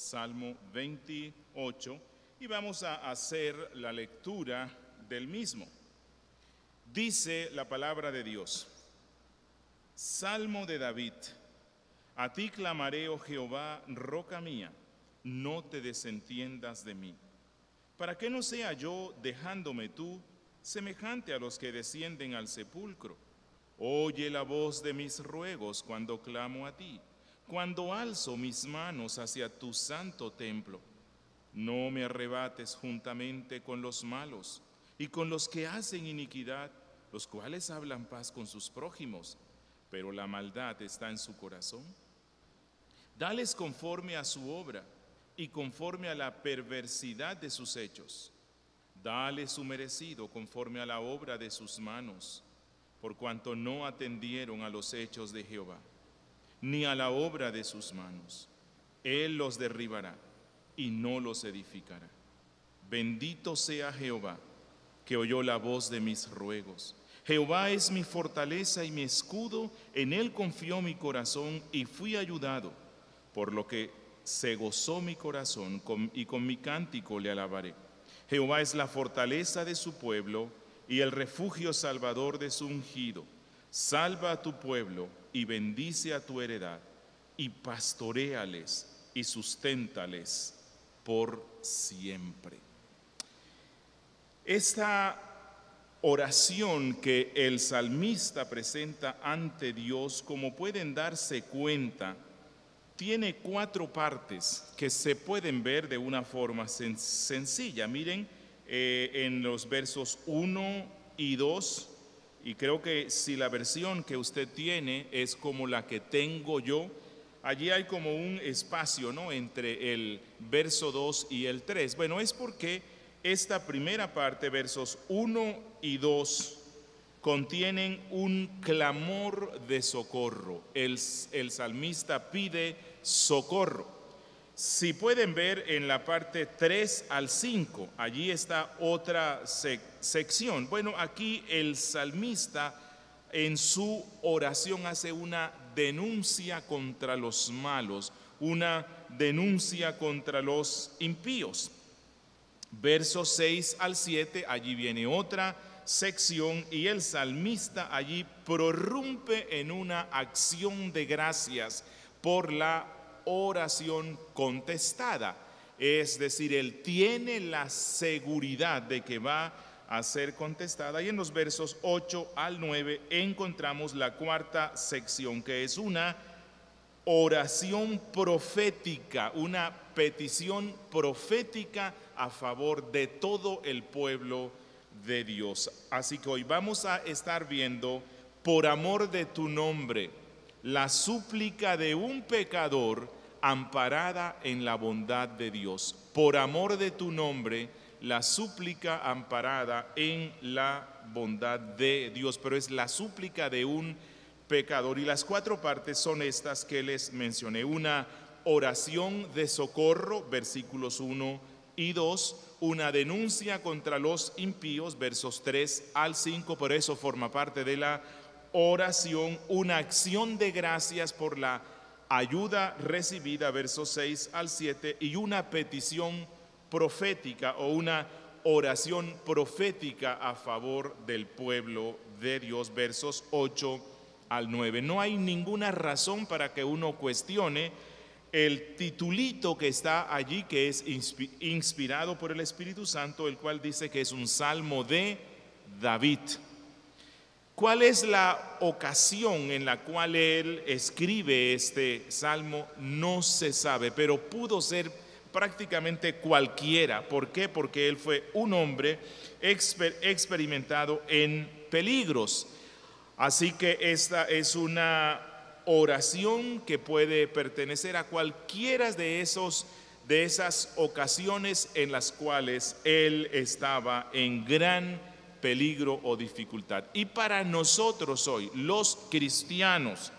Salmo 28, y vamos a hacer la lectura del mismo. Dice la palabra de Dios: Salmo de David. A ti clamaré, oh Jehová, roca mía, no te desentiendas de mí. Para que no sea yo, dejándome tú, semejante a los que descienden al sepulcro. Oye la voz de mis ruegos cuando clamo a ti, cuando alzo mis manos hacia tu santo templo. No me arrebates juntamente con los malos y con los que hacen iniquidad, los cuales hablan paz con sus prójimos, pero la maldad está en su corazón. Dales conforme a su obra y conforme a la perversidad de sus hechos. Dale su merecido conforme a la obra de sus manos, por cuanto no atendieron a los hechos de Jehová, ni a la obra de sus manos. Él los derribará y no los edificará. Bendito sea Jehová, que oyó la voz de mis ruegos. Jehová es mi fortaleza y mi escudo, en él confió mi corazón y fui ayudado, por lo que se gozó mi corazón y con mi cántico le alabaré. Jehová es la fortaleza de su pueblo y el refugio salvador de su ungido. Salva a tu pueblo y bendice a tu heredad, y pastoréales y susténtales por siempre. Esta oración que el salmista presenta ante Dios, como pueden darse cuenta, tiene 4 partes que se pueden ver de una forma sencilla. Miren, en los versos 1 y 2, y creo que si la versión que usted tiene es como la que tengo yo, allí hay como un espacio, ¿no?, entre el verso 2 y el 3. Bueno, es porque esta primera parte, versos 1 y 2, contienen un clamor de socorro. El salmista pide socorro. Si pueden ver en la parte 3 al 5, allí está otra sección. Bueno, aquí el salmista en su oración hace una denuncia contra los malos, una denuncia contra los impíos. Versos 6 al 7, allí viene otra sección y el salmista allí prorrumpe en una acción de gracias por la oración contestada. Es decir, él tiene la seguridad de que va a ser contestada, y en los versos 8 al 9 encontramos la cuarta sección, que es una oración profética, una petición profética a favor de todo el pueblo de Dios. Así que hoy vamos a estar viendo, por amor de tu nombre, la súplica de un pecador amparada en la bondad de Dios. Por amor de tu nombre, la súplica amparada en la bondad de Dios, pero es la súplica de un pecador. Y las 4 partes son estas que les mencioné: una oración de socorro, versículos 1 y 2, una denuncia contra los impíos, versos 3 al 5, por eso forma parte de la oración, una acción de gracias por la ayuda recibida, versos 6 al 7, y una petición profética o una oración profética a favor del pueblo de Dios, versos 8 al 9. No hay ninguna razón para que uno cuestione el titulito que está allí, que es inspirado por el Espíritu Santo, el cual dice que es un salmo de David. ¿Cuál es la ocasión en la cual él escribe este salmo? No se sabe, pero pudo ser prácticamente cualquiera. ¿Por qué? Porque él fue un hombre experimentado en peligros. Así que esta es una oración que puede pertenecer a cualquiera de esas ocasiones en las cuales él estaba en gran peligro o dificultad. Y para nosotros hoy, los cristianos,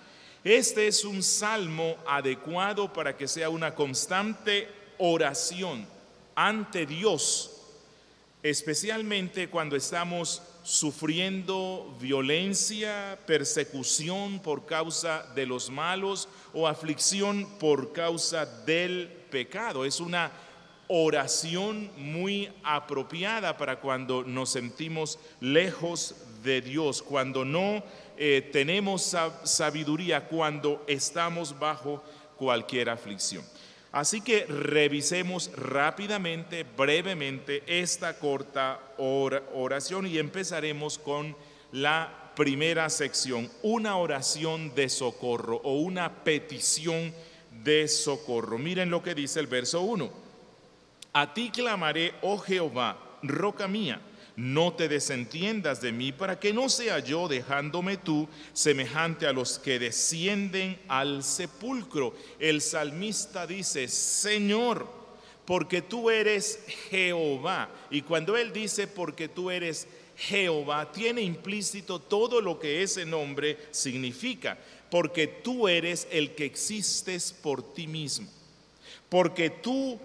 este es un salmo adecuado para que sea una constante oración ante Dios, especialmente cuando estamos sufriendo violencia, persecución por causa de los malos o aflicción por causa del pecado. Es una oración muy apropiada para cuando nos sentimos lejos de Dios, cuando no tenemos sabiduría, cuando estamos bajo cualquier aflicción. Así que revisemos rápidamente, brevemente, esta corta oración y empezaremos con la primera sección, una oración de socorro o una petición de socorro. Miren lo que dice el verso 1. A ti clamaré, oh Jehová, roca mía. No te desentiendas de mí, para que no sea yo, dejándome tú, semejante a los que descienden al sepulcro. El salmista dice, Señor, porque tú eres Jehová. Y cuando él dice, porque tú eres Jehová, tiene implícito todo lo que ese nombre significa. Porque tú eres el que existes por ti mismo. Porque tú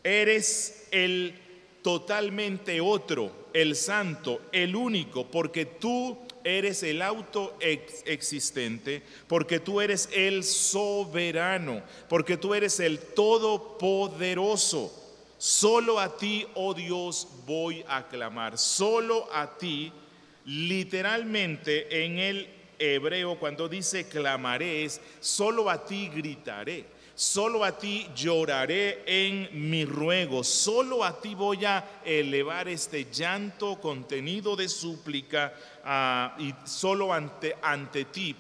eres el totalmente otro, el santo, el único, porque tú eres el autoexistente, porque tú eres el soberano, porque tú eres el todopoderoso. Solo a ti, oh Dios, voy a clamar. Solo a ti, literalmente en el hebreo cuando dice clamaré, es solo a ti gritaré. Solo a ti lloraré en mi ruego, solo a ti voy a elevar este llanto contenido de súplica y solo ante ti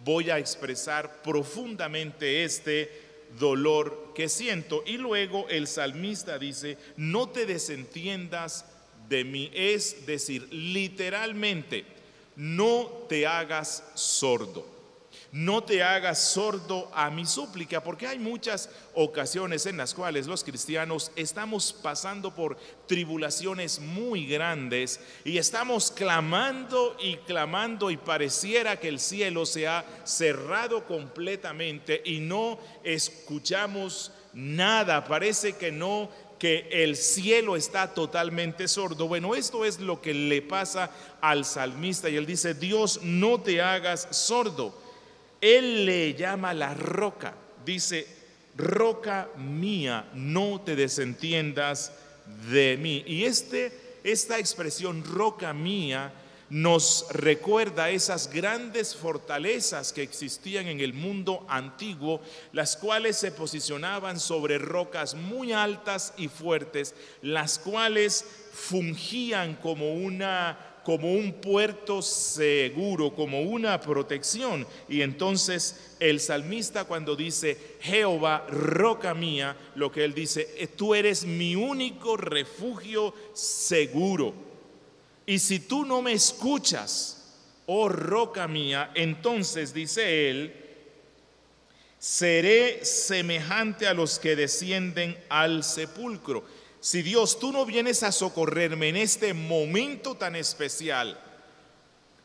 voy a expresar profundamente este dolor que siento. Y luego el salmista dice, no te desentiendas de mí, es decir, literalmente, no te hagas sordo. No te hagas sordo a mi súplica, porque hay muchas ocasiones en las cuales los cristianos estamos pasando por tribulaciones muy grandes y estamos clamando y pareciera que el cielo se ha cerrado completamente y no escuchamos nada, parece que el cielo está totalmente sordo. Bueno, esto es lo que le pasa al salmista y él dice, Dios, no te hagas sordo. Él le llama la roca, dice, roca mía, no te desentiendas de mí. Y esta expresión, roca mía, nos recuerda esas grandes fortalezas que existían en el mundo antiguo, las cuales se posicionaban sobre rocas muy altas y fuertes, las cuales fungían como un puerto seguro, como una protección. Y entonces el salmista cuando dice Jehová, roca mía, lo que él dice, tú eres mi único refugio seguro. Y si tú no me escuchas, oh roca mía, entonces dice él, seré semejante a los que descienden al sepulcro. Si Dios, tú no vienes a socorrerme en este momento tan especial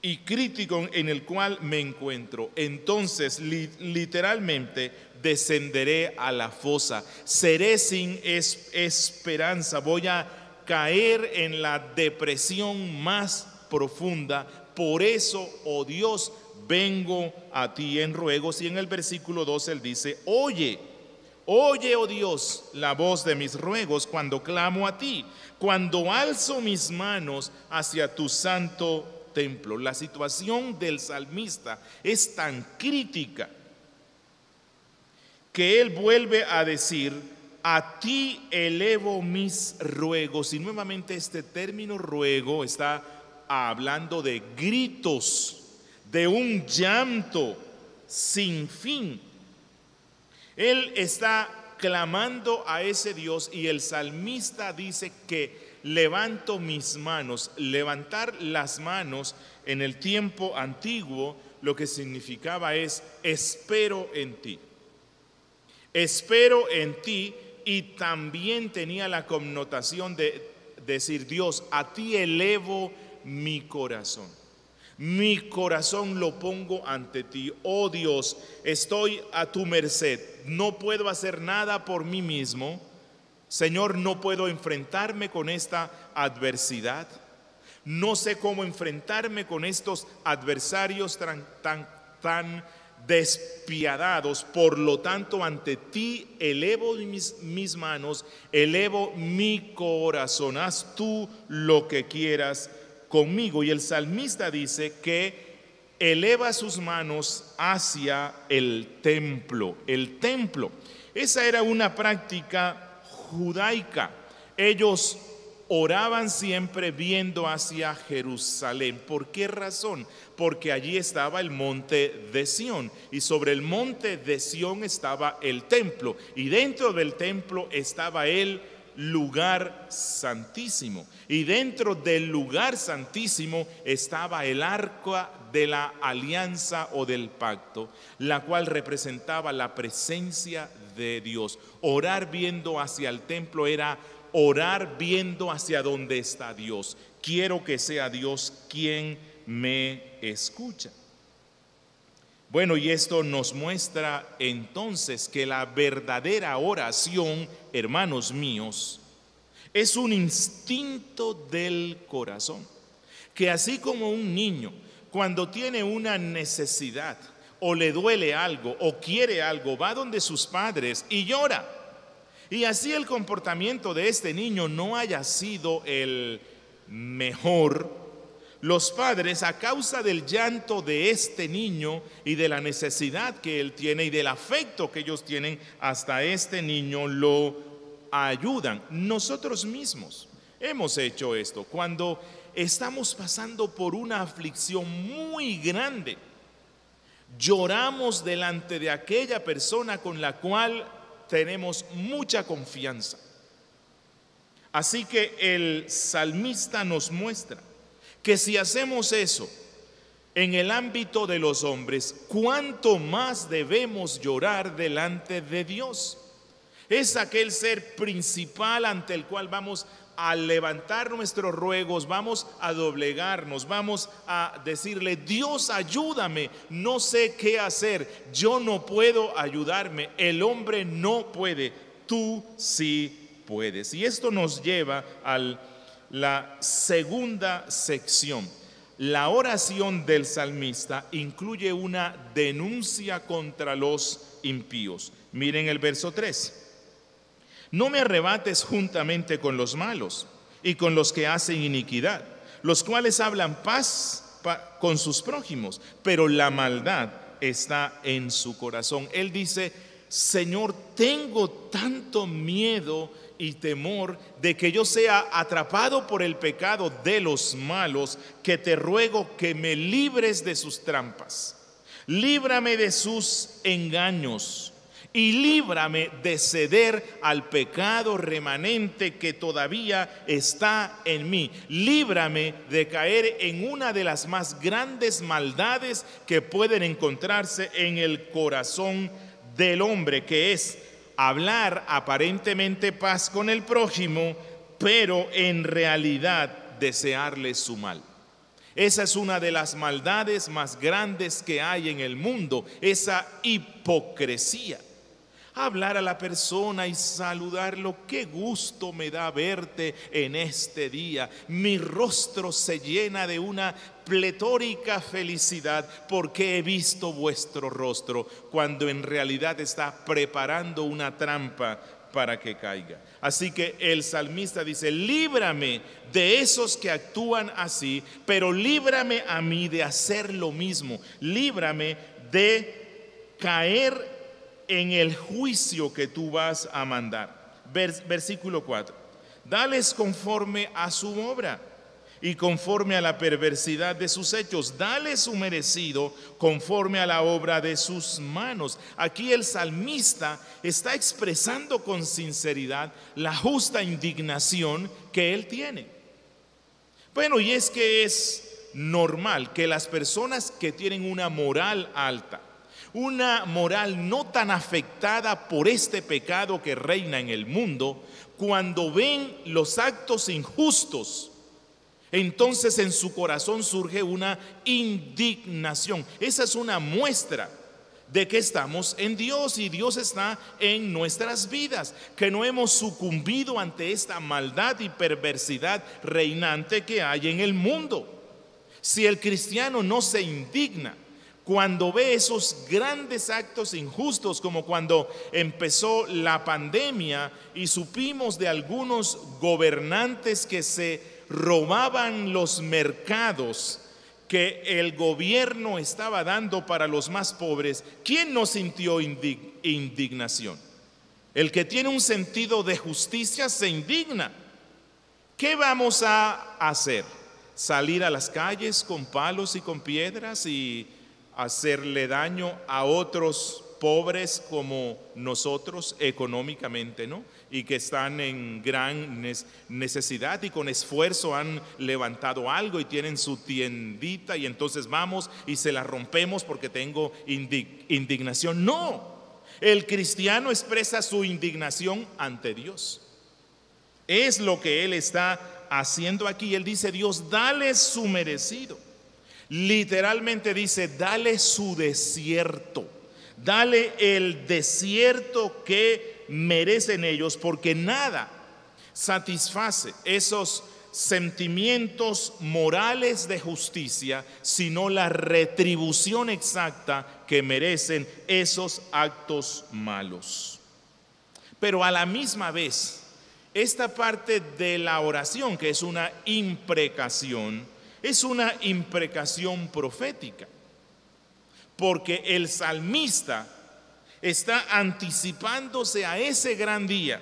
y crítico en el cual me encuentro, entonces literalmente descenderé a la fosa, seré sin esperanza, voy a caer en la depresión más profunda. Por eso, oh Dios, vengo a ti en ruegos. Y en el versículo 2 él dice, oye, oh Dios, la voz de mis ruegos cuando clamo a ti, cuando alzo mis manos hacia tu santo templo. La situación del salmista es tan crítica que él vuelve a decir, a ti elevo mis ruegos. Y nuevamente este término ruego está hablando de gritos, de un llanto sin fin. Él está clamando a ese Dios y el salmista dice que levanto mis manos. Levantar las manos en el tiempo antiguo lo que significaba es espero en ti. Espero en ti, y también tenía la connotación de decir, Dios, a ti elevo mi corazón. Mi corazón lo pongo ante ti. Oh Dios, estoy a tu merced. No puedo hacer nada por mí mismo. Señor, no puedo enfrentarme con esta adversidad. No sé cómo enfrentarme con estos adversarios tan despiadados. Por lo tanto, ante ti elevo mis manos, elevo mi corazón. Haz tú lo que quieras conmigo. Y el salmista dice que eleva sus manos hacia el templo. El templo. Esa era una práctica judaica. Ellos oraban siempre viendo hacia Jerusalén. ¿Por qué razón? Porque allí estaba el monte de Sión, y sobre el monte de Sión estaba el templo, y dentro del templo estaba el lugar santísimo, y dentro del lugar santísimo estaba el arca de la alianza o del pacto, la cual representaba la presencia de Dios. Orar viendo hacia el templo era orar viendo hacia donde está Dios. Quiero que sea Dios quien me escucha. Bueno, y esto nos muestra entonces que la verdadera oración, hermanos míos, es un instinto del corazón. Que así como un niño, cuando tiene una necesidad o le duele algo o quiere algo, va donde sus padres y llora. Y así el comportamiento de este niño no haya sido el mejor, los padres, a causa del llanto de este niño y de la necesidad que él tiene y del afecto que ellos tienen hasta este niño, lo ayudan. Nosotros mismos hemos hecho esto cuando estamos pasando por una aflicción muy grande. Lloramos delante de aquella persona con la cual tenemos mucha confianza. Así que el salmista nos muestra que si hacemos eso en el ámbito de los hombres, cuánto más debemos llorar delante de Dios. Es aquel ser principal ante el cual vamos a levantar nuestros ruegos, vamos a doblegarnos, vamos a decirle: Dios, ayúdame, no sé qué hacer, yo no puedo ayudarme, el hombre no puede, tú sí puedes. Y esto nos lleva a la segunda sección. La oración del salmista incluye una denuncia contra los impíos. Miren el verso 3. No me arrebates juntamente con los malos y con los que hacen iniquidad, los cuales hablan paz con sus prójimos, pero la maldad está en su corazón. Él dice: Señor, tengo tanto miedo y temor de que yo sea atrapado por el pecado de los malos, que te ruego que me libres de sus trampas, líbrame de sus engaños y líbrame de ceder al pecado remanente que todavía está en mí. Líbrame de caer en una de las más grandes maldades que pueden encontrarse en el corazón del hombre, que es hablar aparentemente paz con el prójimo, pero en realidad desearle su mal. Esa es una de las maldades más grandes que hay en el mundo, esa hipocresía. Hablar a la persona y saludarlo: qué gusto me da verte en este día. Mi rostro se llena de una pletórica felicidad porque he visto vuestro rostro, cuando en realidad está preparando una trampa para que caiga. Así que el salmista dice: líbrame de esos que actúan así, pero líbrame a mí de hacer lo mismo. Líbrame de caer en el juicio que tú vas a mandar. Versículo 4. Dales conforme a su obra y conforme a la perversidad de sus hechos. Dale su merecido conforme a la obra de sus manos. Aquí el salmista está expresando con sinceridad la justa indignación que él tiene. Bueno, y es que es normal que las personas que tienen una moral alta, una moral no tan afectada por este pecado que reina en el mundo, cuando ven los actos injustos, entonces en su corazón surge una indignación. Esa es una muestra de que estamos en Dios y Dios está en nuestras vidas, que no hemos sucumbido ante esta maldad y perversidad reinante que hay en el mundo. Si el cristiano no se indigna cuando ve esos grandes actos injustos, como cuando empezó la pandemia y supimos de algunos gobernantes que se robaban los mercados que el gobierno estaba dando para los más pobres, ¿quién no sintió indignación? El que tiene un sentido de justicia se indigna. ¿Qué vamos a hacer? ¿Salir a las calles con palos y con piedras y hacerle daño a otros pobres como nosotros económicamente, ¿no? Y que están en gran necesidad y con esfuerzo han levantado algo y tienen su tiendita y entonces vamos y se la rompemos porque tengo indignación. No, el cristiano expresa su indignación ante Dios. Es lo que él está haciendo aquí. Él dice: Dios, dale su merecido. Literalmente dice: dale su desierto. Dale el desierto que merecen ellos, porque nada satisface esos sentimientos morales de justicia, sino la retribución exacta que merecen esos actos malos. Pero a la misma vez, esta parte de la oración, que es una imprecación profética. Porque el salmista está anticipándose a ese gran día,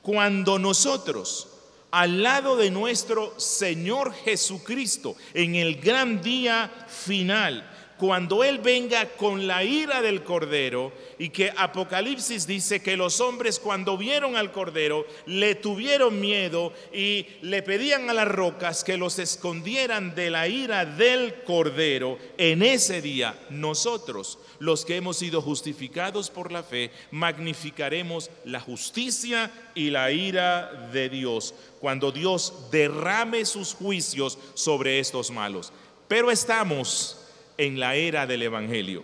cuando nosotros, al lado de nuestro Señor Jesucristo, en el gran día final, cuando Él venga con la ira del Cordero, y que Apocalipsis dice que los hombres, cuando vieron al Cordero, le tuvieron miedo y le pedían a las rocas que los escondieran de la ira del Cordero. En ese día nosotros, los que hemos sido justificados por la fe, magnificaremos la justicia y la ira de Dios, cuando Dios derrame sus juicios sobre estos malos. Pero estamos en la era del Evangelio.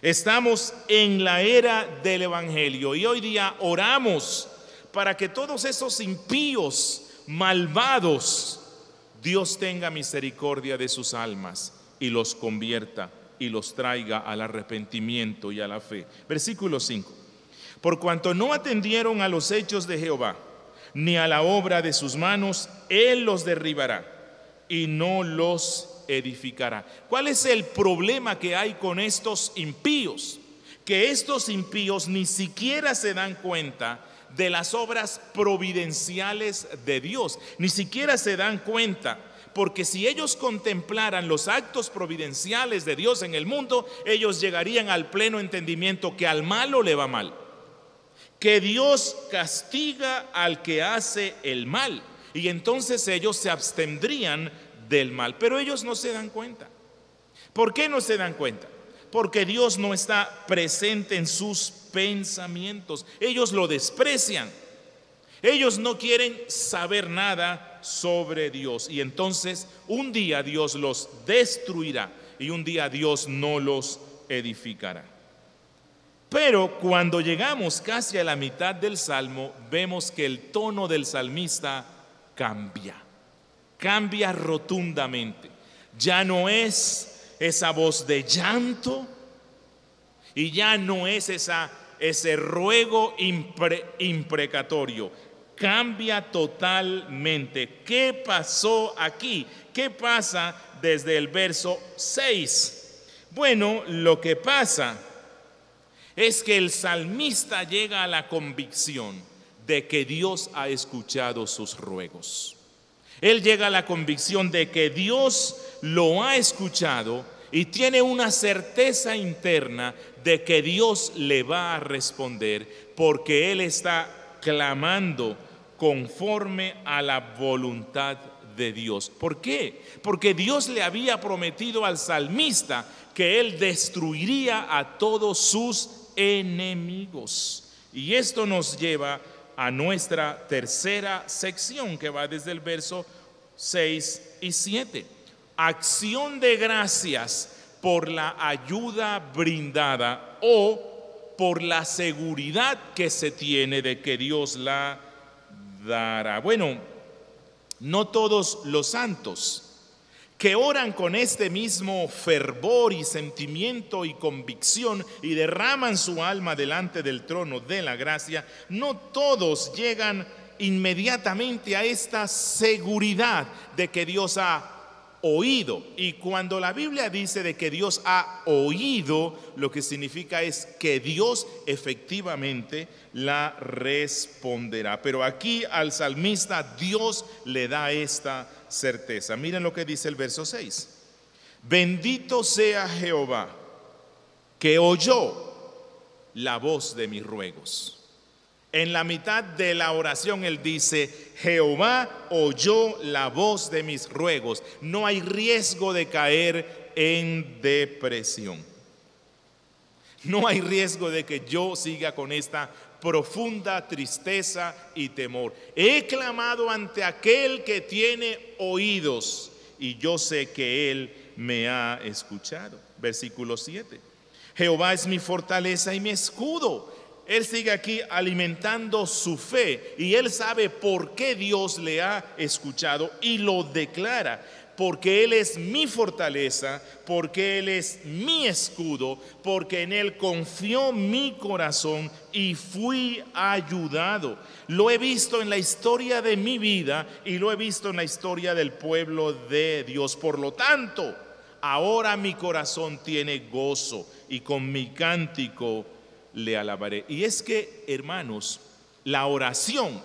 Estamos en la era del Evangelio y hoy día oramos para que todos esos impíos, malvados, Dios tenga misericordia de sus almas y los convierta y los traiga al arrepentimiento y a la fe. Versículo 5. Por cuanto no atendieron a los hechos de Jehová, ni a la obra de sus manos, Él los derribará y no los edificará. ¿Cuál es el problema que hay con estos impíos? Que estos impíos ni siquiera se dan cuenta de las obras providenciales de Dios, ni siquiera se dan cuenta, porque si ellos contemplaran los actos providenciales de Dios en el mundo, ellos llegarían al pleno entendimiento que al malo le va mal, que Dios castiga al que hace el mal, y entonces ellos se abstendrían del mal. Pero ellos no se dan cuenta. ¿Por qué no se dan cuenta? Porque Dios no está presente en sus pensamientos. Ellos lo desprecian. Ellos no quieren saber nada sobre Dios. Y entonces un día Dios los destruirá y un día Dios no los edificará. Pero cuando llegamos casi a la mitad del salmo, vemos que el tono del salmista cambia rotundamente. Ya no es esa voz de llanto y ya no es ese ruego imprecatorio. Cambia totalmente. ¿Qué pasó aquí? ¿Qué pasa desde el verso 6? Bueno, lo que pasa es que el salmista llega a la convicción de que Dios ha escuchado sus ruegos. Él llega a la convicción de que Dios lo ha escuchado y tiene una certeza interna de que Dios le va a responder, porque él está clamando conforme a la voluntad de Dios. ¿Por qué? Porque Dios le había prometido al salmista que él destruiría a todos sus enemigos. Y esto nos lleva a nuestra tercera sección, que va desde el verso 6 y 7. Acción de gracias por la ayuda brindada o por la seguridad que se tiene de que Dios la dará. Bueno, no todos los santos que oran con este mismo fervor y sentimiento y convicción y derraman su alma delante del trono de la gracia, no todos llegan inmediatamente a esta seguridad de que Dios ha oído. Y cuando la Biblia dice de que Dios ha oído, lo que significa es que Dios efectivamente la responderá. Pero aquí al salmista Dios le da esta certeza. Miren lo que dice el verso 6. Bendito sea Jehová, que oyó la voz de mis ruegos. En la mitad de la oración él dice: Jehová oyó la voz de mis ruegos. No hay riesgo de caer en depresión. No hay riesgo de que yo siga con esta profunda tristeza y temor. He clamado ante aquel que tiene oídos y yo sé que él me ha escuchado. Versículo 7. Jehová es mi fortaleza y mi escudo. Él sigue aquí alimentando su fe y él sabe por qué Dios le ha escuchado y lo declara. Porque Él es mi fortaleza, porque Él es mi escudo, porque en Él confió mi corazón y fui ayudado. Lo he visto en la historia de mi vida y lo he visto en la historia del pueblo de Dios. Por lo tanto, ahora mi corazón tiene gozo y con mi cántico le alabaré. Y es que, hermanos, la oración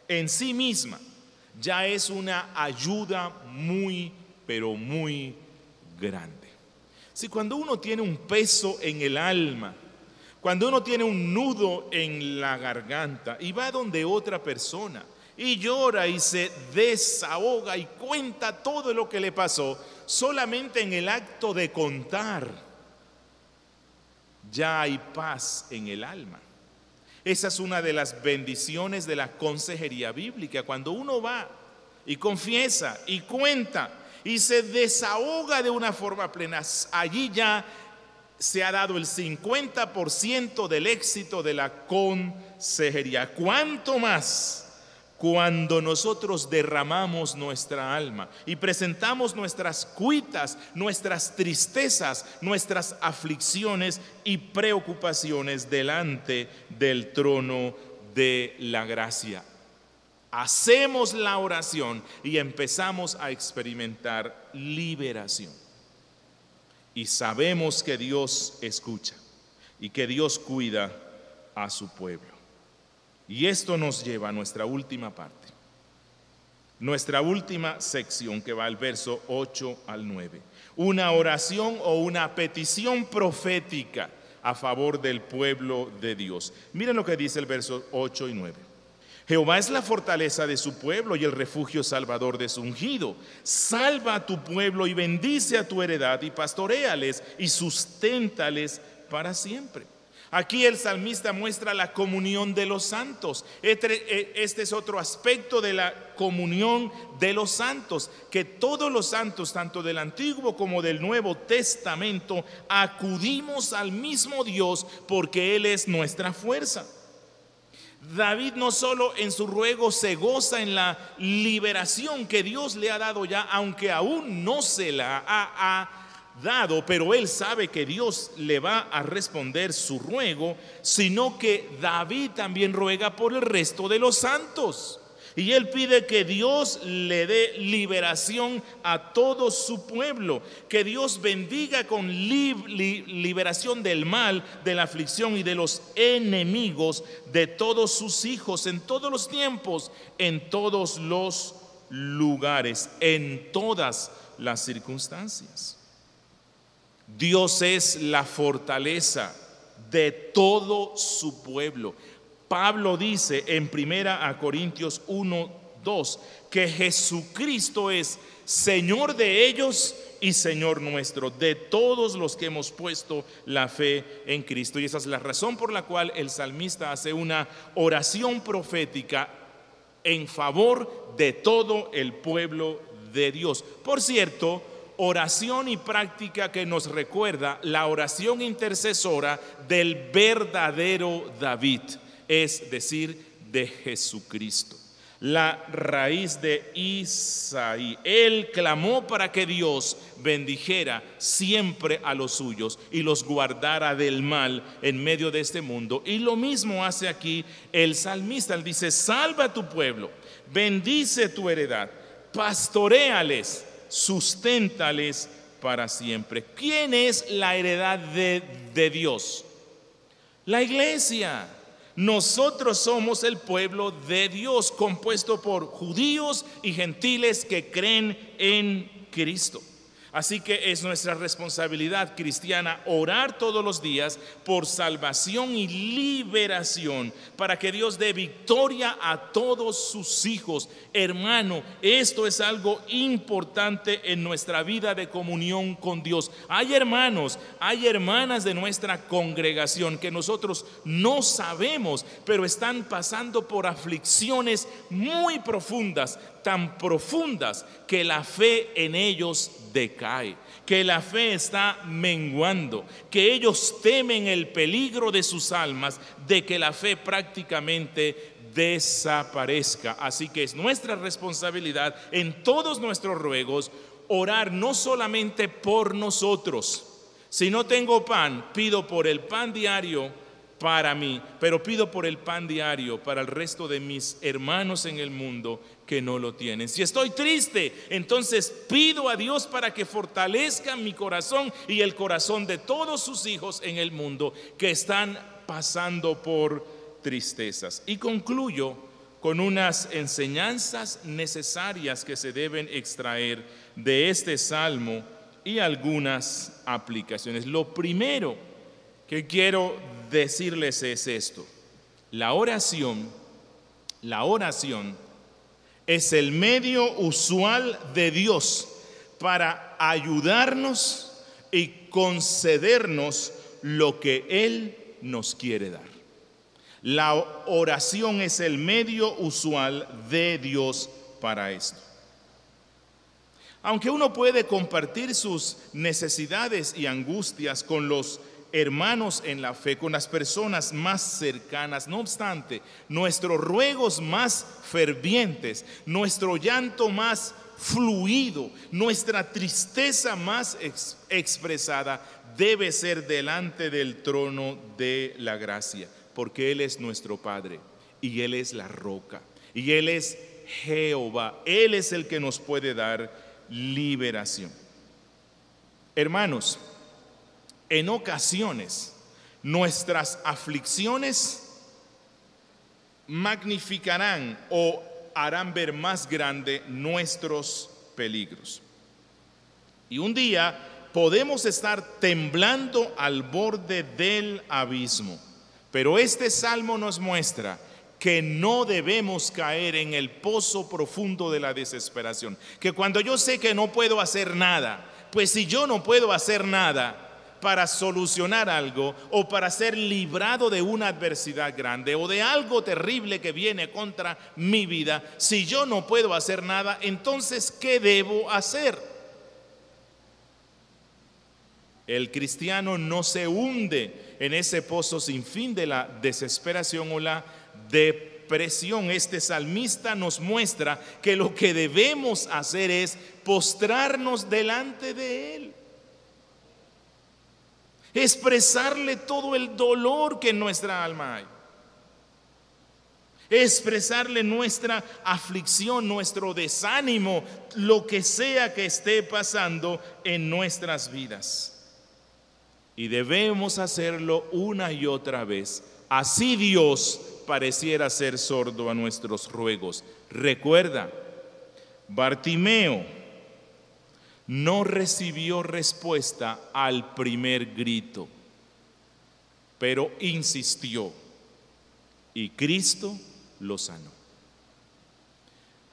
en sí misma ya es una ayuda muy, pero muy grande. Si cuando uno tiene un peso en el alma, cuando uno tiene un nudo en la garganta y va donde otra persona y llora y se desahoga y cuenta todo lo que le pasó, solamente en el acto de contar ya hay paz en el alma. Esa es una de las bendiciones de la consejería bíblica. Cuando uno va y confiesa y cuenta y se desahoga de una forma plena, allí ya se ha dado el 50% del éxito de la consejería. ¿Cuánto más cuando nosotros derramamos nuestra alma y presentamos nuestras cuitas, nuestras tristezas, nuestras aflicciones y preocupaciones delante del trono de la gracia? Hacemos la oración y empezamos a experimentar liberación. Y sabemos que Dios escucha y que Dios cuida a su pueblo. Y esto nos lleva a nuestra última parte, nuestra última sección, que va al verso 8 al 9. Una oración o una petición profética a favor del pueblo de Dios. Miren lo que dice el verso 8 y 9. Jehová es la fortaleza de su pueblo y el refugio salvador de su ungido. Salva a tu pueblo y bendice a tu heredad y pastoréales y susténtales para siempre. Aquí el salmista muestra la comunión de los santos. Este es otro aspecto de la comunión de los santos, que todos los santos, tanto del Antiguo como del Nuevo Testamento, acudimos al mismo Dios porque Él es nuestra fuerza. David no solo en su ruego se goza en la liberación que Dios le ha dado ya, aunque aún no se la ha dado, pero él sabe que Dios le va a responder su ruego, sino que David también ruega por el resto de los santos. Y él pide que Dios le dé liberación a todo su pueblo, que Dios bendiga con liberación del mal, de la aflicción y de los enemigos de todos sus hijos, en todos los tiempos, en todos los lugares, en todas las circunstancias. Dios es la fortaleza de todo su pueblo. Pablo dice en 1 Corintios 1:2 que Jesucristo es Señor de ellos y Señor nuestro, de todos los que hemos puesto la fe en Cristo. Y esa es la razón por la cual el salmista hace una oración profética en favor de todo el pueblo de Dios. Por cierto, oración y práctica que nos recuerda la oración intercesora del verdadero David, es decir, de Jesucristo. La raíz de Isaí. Él clamó para que Dios bendijera siempre a los suyos y los guardara del mal en medio de este mundo. Y lo mismo hace aquí el salmista. Él dice: salva a tu pueblo, bendice tu heredad, pastoréales, susténtales para siempre. ¿Quién es la heredad de Dios? La iglesia. Nosotros somos el pueblo de Dios, compuesto por judíos y gentiles que creen en Cristo. Así que es nuestra responsabilidad cristiana orar todos los días por salvación y liberación, para que Dios dé victoria a todos sus hijos. Hermano, esto es algo importante en nuestra vida de comunión con Dios. Hay hermanos, hay hermanas de nuestra congregación que nosotros no sabemos, pero están pasando por aflicciones muy profundas, tan profundas que la fe en ellos decae, que la fe está menguando, que ellos temen el peligro de sus almas, de que la fe prácticamente desaparezca. Así que es nuestra responsabilidad en todos nuestros ruegos orar no solamente por nosotros. Si no tengo pan, pido por el pan diario para mí, pero pido por el pan diario para el resto de mis hermanos en el mundo que no lo tienen. Si estoy triste, entonces pido a Dios para que fortalezca mi corazón y el corazón de todos sus hijos en el mundo que están pasando por tristezas. Y concluyo con unas enseñanzas necesarias que se deben extraer de este salmo y algunas aplicaciones. Lo primero que quiero decirles es esto: la oración es el medio usual de Dios para ayudarnos y concedernos lo que Él nos quiere dar. La oración es el medio usual de Dios para esto. Aunque uno puede compartir sus necesidades y angustias con los hermanos en la fe, con las personas más cercanas, no obstante, nuestros ruegos más fervientes, nuestro llanto más fluido, nuestra tristeza más expresada debe ser delante del trono de la gracia, porque Él es nuestro Padre y Él es la roca y Él es Jehová. Él es el que nos puede dar liberación. Hermanos, en ocasiones nuestras aflicciones magnificarán o harán ver más grande nuestros peligros. Y un día podemos estar temblando al borde del abismo, pero este salmo nos muestra que no debemos caer en el pozo profundo de la desesperación. Que cuando yo sé que no puedo hacer nada, pues si yo no puedo hacer nada para solucionar algo o para ser librado de una adversidad grande o de algo terrible que viene contra mi vida, si yo no puedo hacer nada, entonces ¿qué debo hacer? El cristiano no se hunde en ese pozo sin fin de la desesperación o la depresión. Este salmista nos muestra que lo que debemos hacer es postrarnos delante de Él, expresarle todo el dolor que en nuestra alma hay, expresarle nuestra aflicción, nuestro desánimo, lo que sea que esté pasando en nuestras vidas. Y debemos hacerlo una y otra vez. Así Dios pareciera ser sordo a nuestros ruegos. Recuerda, Bartimeo no recibió respuesta al primer grito, pero insistió y Cristo lo sanó.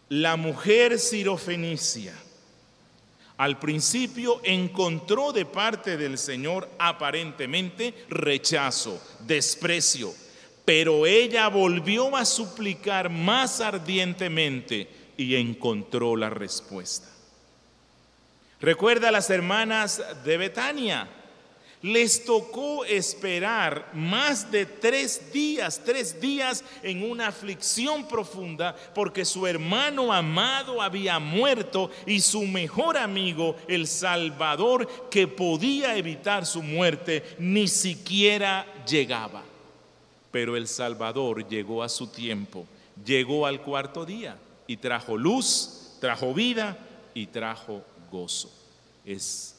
La mujer sirofenicia al principio encontró de parte del Señor aparentemente rechazo, desprecio, pero ella volvió a suplicar más ardientemente y encontró la respuesta. Recuerda a las hermanas de Betania. Les tocó esperar más de 3 días en una aflicción profunda, porque su hermano amado había muerto y su mejor amigo, el Salvador, que podía evitar su muerte, ni siquiera llegaba. Pero el Salvador llegó a su tiempo, llegó al 4.º día y trajo luz, trajo vida y trajo gozo. Es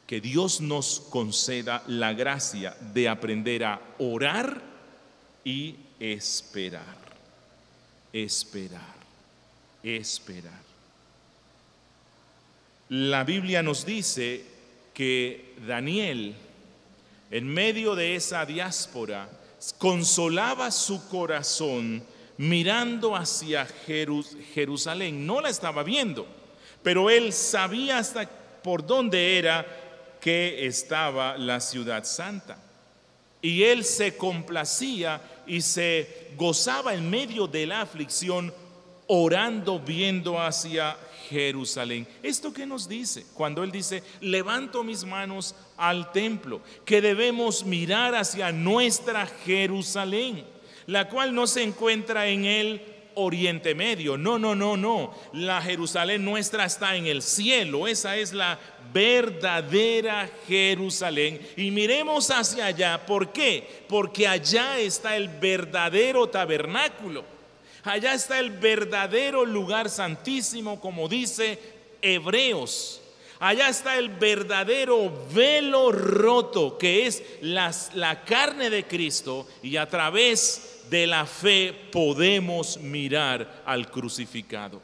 que Dios nos conceda la gracia de aprender a orar y esperar. Esperar. La Biblia nos dice que Daniel, en medio de esa diáspora, consolaba su corazón mirando hacia Jerusalén. No la estaba viendo, pero él sabía hasta por dónde era que estaba la ciudad santa. Y él se complacía y se gozaba en medio de la aflicción, orando, viendo hacia Jerusalén. ¿Esto qué nos dice? Cuando él dice, levanto mis manos al templo, que debemos mirar hacia nuestra Jerusalén, la cual no se encuentra en el Oriente Medio. No. La Jerusalén nuestra está en el cielo. Esa es la verdadera Jerusalén. Y miremos hacia allá. ¿Por qué? Porque allá está el verdadero tabernáculo. Allá está el verdadero lugar santísimo, como dice Hebreos. Allá está el verdadero velo roto, que es la carne de Cristo, y a través de la fe podemos mirar al crucificado.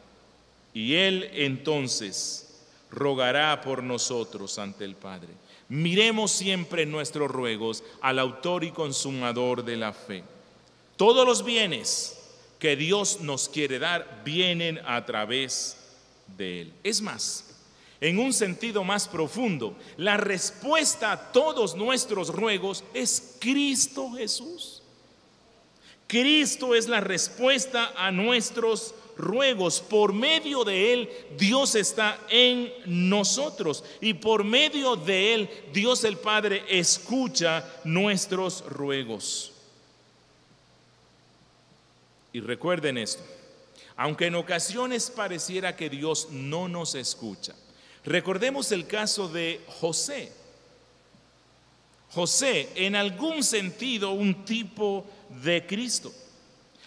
Y Él entonces rogará por nosotros ante el Padre. Miremos siempre en nuestros ruegos al autor y consumador de la fe. Todos los bienes que Dios nos quiere dar vienen a través de Él. Es más, en un sentido más profundo, la respuesta a todos nuestros ruegos es Cristo Jesús. Cristo es la respuesta a nuestros ruegos. Por medio de Él, Dios está en nosotros. Y por medio de Él, Dios el Padre escucha nuestros ruegos. Y recuerden esto, aunque en ocasiones pareciera que Dios no nos escucha, recordemos el caso de José. José, en algún sentido, un tipo de Cristo.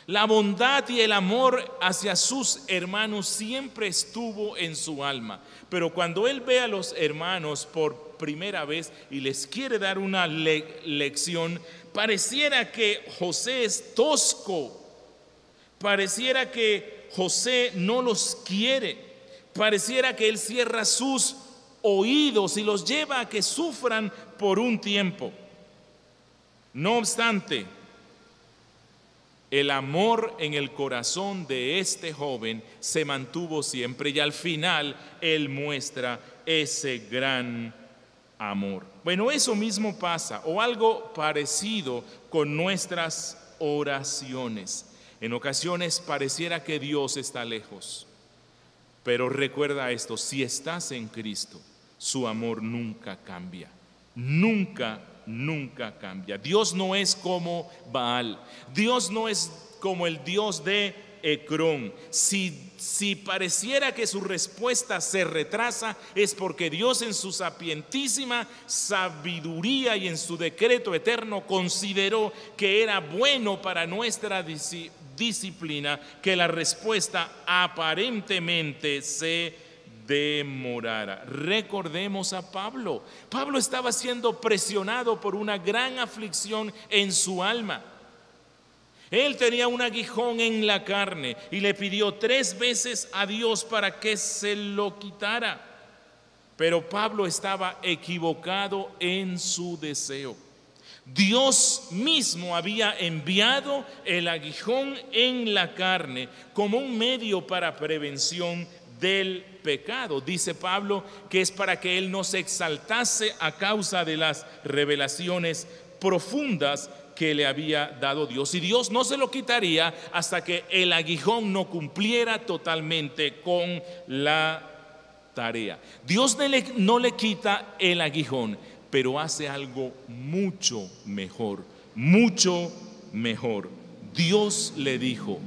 La bondad y el amor hacia sus hermanos siempre estuvo en su alma. Pero cuando él ve a los hermanos por primera vez y les quiere dar una lección, pareciera que José es tosco. Pareciera que José no los quiere. Pareciera que él cierra sus oídos y los lleva a que sufran por un tiempo. No obstante, el amor en el corazón de este joven se mantuvo siempre, y al final él muestra ese gran amor. Bueno, eso mismo pasa, o algo parecido, con nuestras oraciones. En ocasiones pareciera que Dios está lejos, pero recuerda esto: si estás en Cristo, su amor nunca cambia. Nunca cambia. Dios no es como Baal. Dios no es como el Dios de Ecrón. Si pareciera que su respuesta se retrasa, es porque Dios, en su sapientísima sabiduría y en su decreto eterno, consideró que era bueno para nuestra disciplina que la respuesta aparentemente se demorara. Recordemos a Pablo. Pablo estaba siendo presionado por una gran aflicción en su alma. Él tenía un aguijón en la carne y le pidió 3 veces a Dios para que se lo quitara. Pero Pablo estaba equivocado en su deseo. Dios mismo había enviado el aguijón en la carne como un medio para prevención del pecado. Dice Pablo que es para que él no se exaltase a causa de las revelaciones profundas que le había dado Dios. Y Dios no se lo quitaría hasta que el aguijón no cumpliera totalmente con la tarea. Dios no le quita el aguijón, pero hace algo mucho mejor, mucho mejor. Dios le dijo: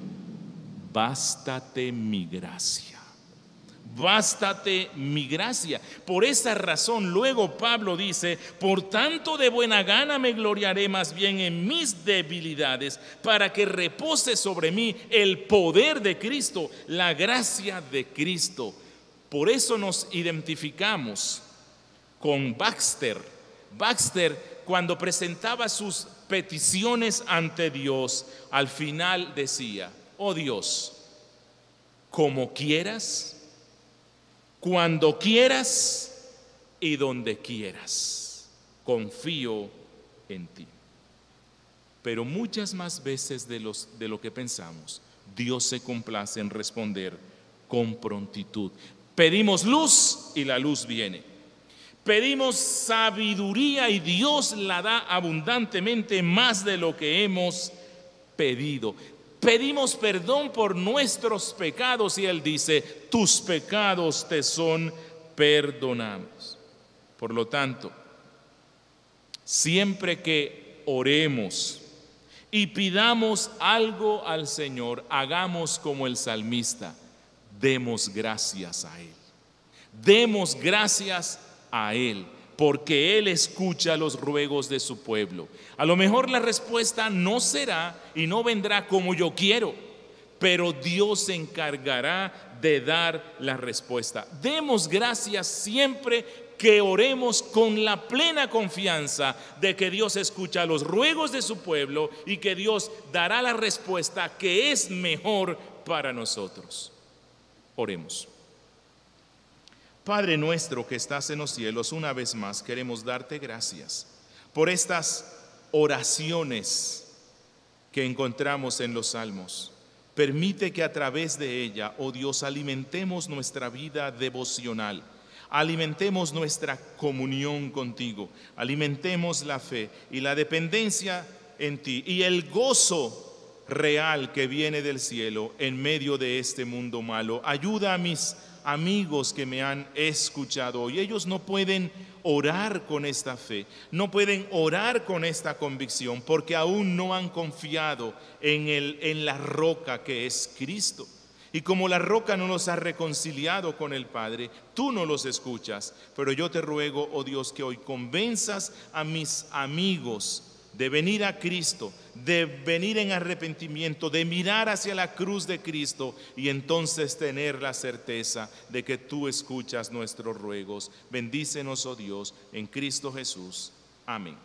bástate mi gracia. Bástate mi gracia. Por esa razón luego Pablo dice: por tanto de buena gana me gloriaré más bien en mis debilidades, para que repose sobre mí el poder de Cristo, la gracia de Cristo. Por eso nos identificamos con Baxter. Baxter, cuando presentaba sus peticiones ante Dios, al final decía: oh Dios, como quieras, cuando quieras y donde quieras, confío en ti. Pero muchas más veces de lo que pensamos, Dios se complace en responder con prontitud. Pedimos luz y la luz viene. Pedimos sabiduría y Dios la da abundantemente, más de lo que hemos pedido. Pedimos perdón por nuestros pecados y Él dice: tus pecados te son perdonados. Por lo tanto, siempre que oremos y pidamos algo al Señor, hagamos como el salmista: demos gracias a Él. Demos gracias a Él, porque Él escucha los ruegos de su pueblo. A lo mejor la respuesta no será y no vendrá como yo quiero, pero Dios se encargará de dar la respuesta. Demos gracias siempre que oremos con la plena confianza de que Dios escucha los ruegos de su pueblo y que Dios dará la respuesta que es mejor para nosotros. Oremos. Padre nuestro que estás en los cielos, una vez más queremos darte gracias por estas oraciones que encontramos en los salmos. Permite que a través de ella, oh Dios, alimentemos nuestra vida devocional, alimentemos nuestra comunión contigo, alimentemos la fe y la dependencia en ti y el gozo real que viene del cielo en medio de este mundo malo. Ayuda a mis amigos que me han escuchado hoy. Ellos no pueden orar con esta fe, no pueden orar con esta convicción, porque aún no han confiado en la roca que es Cristo. Y como la roca no los ha reconciliado con el Padre, tú no los escuchas. Pero yo te ruego, oh Dios, que hoy convenzas a mis amigos de venir a Cristo, de venir en arrepentimiento, de mirar hacia la cruz de Cristo y entonces tener la certeza de que tú escuchas nuestros ruegos. Bendícenos, oh Dios, en Cristo Jesús. Amén.